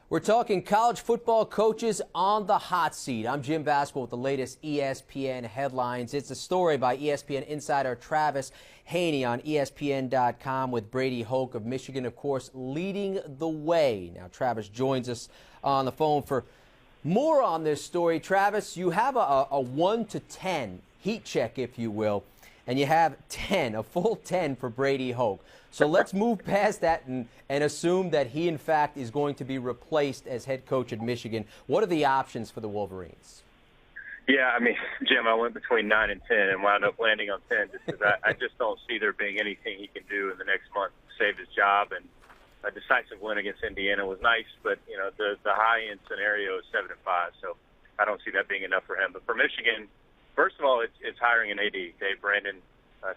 We're talking college football coaches on the hot seat. I'm Jim Vasquez with the latest ESPN headlines. It's a story by ESPN Insider Travis Haney on ESPN.com with Brady Hoke of Michigan, of course, leading the way. Now, Travis joins us on the phone for more on this story. Travis, you have a 1 to 10 heat check, if you will, and you have 10, a full 10 for Brady Hoke. So let's move past that and assume that he, in fact, is going to be replaced as head coach at Michigan. What are the options for the Wolverines? Yeah, I mean, Jim, I went between 9 and 10 and wound up landing on 10 just because I just don't see there being anything he can do in the next month to save his job. And a decisive win against Indiana was nice, but, you know, the high-end scenario is 7-5, so I don't see that being enough for him. But for Michigan, first of all, it's hiring an AD. Dave Brandon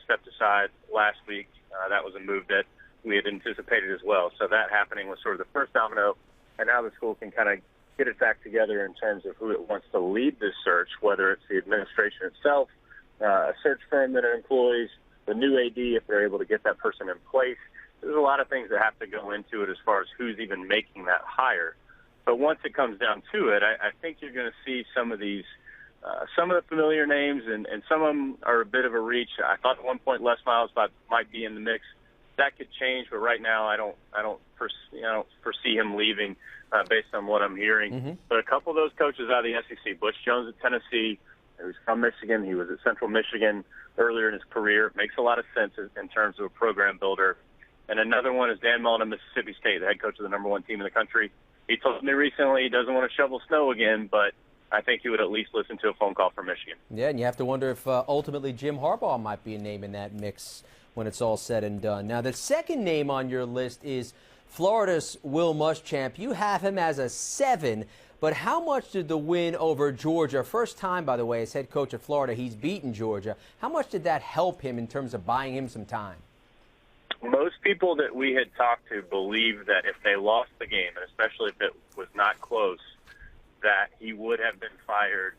stepped aside last week. That was a move that we had anticipated as well. So that happening was sort of the first domino, and now the school can kind of get its act together in terms of who it wants to lead this search, whether it's the administration itself, a search firm that it employs, the new AD, if they're able to get that person in place. There's a lot of things that have to go into it as far as who's even making that hire. But once it comes down to it, I think you're going to see some of these some of the familiar names, and some of them are a bit of a reach. I thought at one point Les Miles might be in the mix. That could change, but right now I don't foresee him leaving based on what I'm hearing. Mm-hmm. But a couple of those coaches out of the SEC, Butch Jones at Tennessee, he was from Michigan. He was at Central Michigan earlier in his career. It makes a lot of sense in terms of a program builder. And another one is Dan Mullen of Mississippi State, the head coach of the #1 team in the country. He told me recently he doesn't want to shovel snow again, but I think he would at least listen to a phone call from Michigan. Yeah, and you have to wonder if ultimately Jim Harbaugh might be a name in that mix when it's all said and done. Now, the second name on your list is Florida's Will Muschamp. You have him as a 7, but how much did the win over Georgia, first time, by the way, as head coach of Florida, he's beaten Georgia, how much did that help him in terms of buying him some time? Most people that we had talked to believe that if they lost the game, and especially if it was not close, that he would have been fired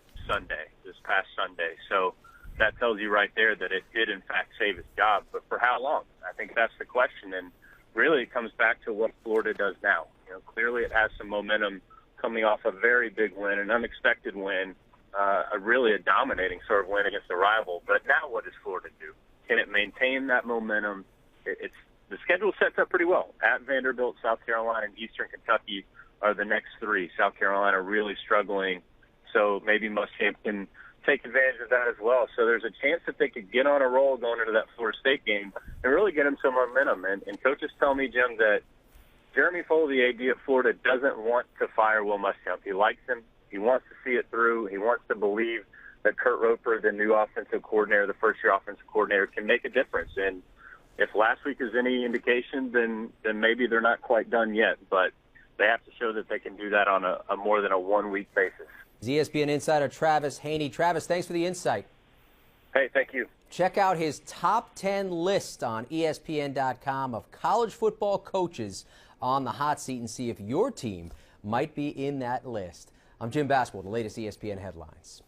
this past Sunday. So that tells you right there that it did, in fact, save his job. But for how long? I think that's the question. And really it comes back to what Florida does now. You know, clearly it has some momentum coming off a very big win, an unexpected win, a dominating sort of win against a rival. But now what does Florida do? Can it maintain that momentum? The schedule sets up pretty well. At Vanderbilt, South Carolina, and Eastern Kentucky are the next 3. South Carolina really struggling, so maybe Muschamp can take advantage of that as well. So there's a chance that they could get on a roll going into that Florida State game and really get them some momentum. And coaches tell me, Jim, that Jeremy Foley, the AD at Florida, doesn't want to fire Will Muschamp. He likes him. He wants to see it through. He wants to believe that Kurt Roper, the new offensive coordinator, the first-year offensive coordinator, can make a difference. And if last week is any indication, then maybe they're not quite done yet. But they have to show that they can do that on a more than a 1-week basis. ESPN Insider Travis Haney. Travis, thanks for the insight. Hey, thank you. Check out his top 10 list on ESPN.com of college football coaches on the hot seat and see if your team might be in that list. I'm Jim Vasquez, the latest ESPN headlines.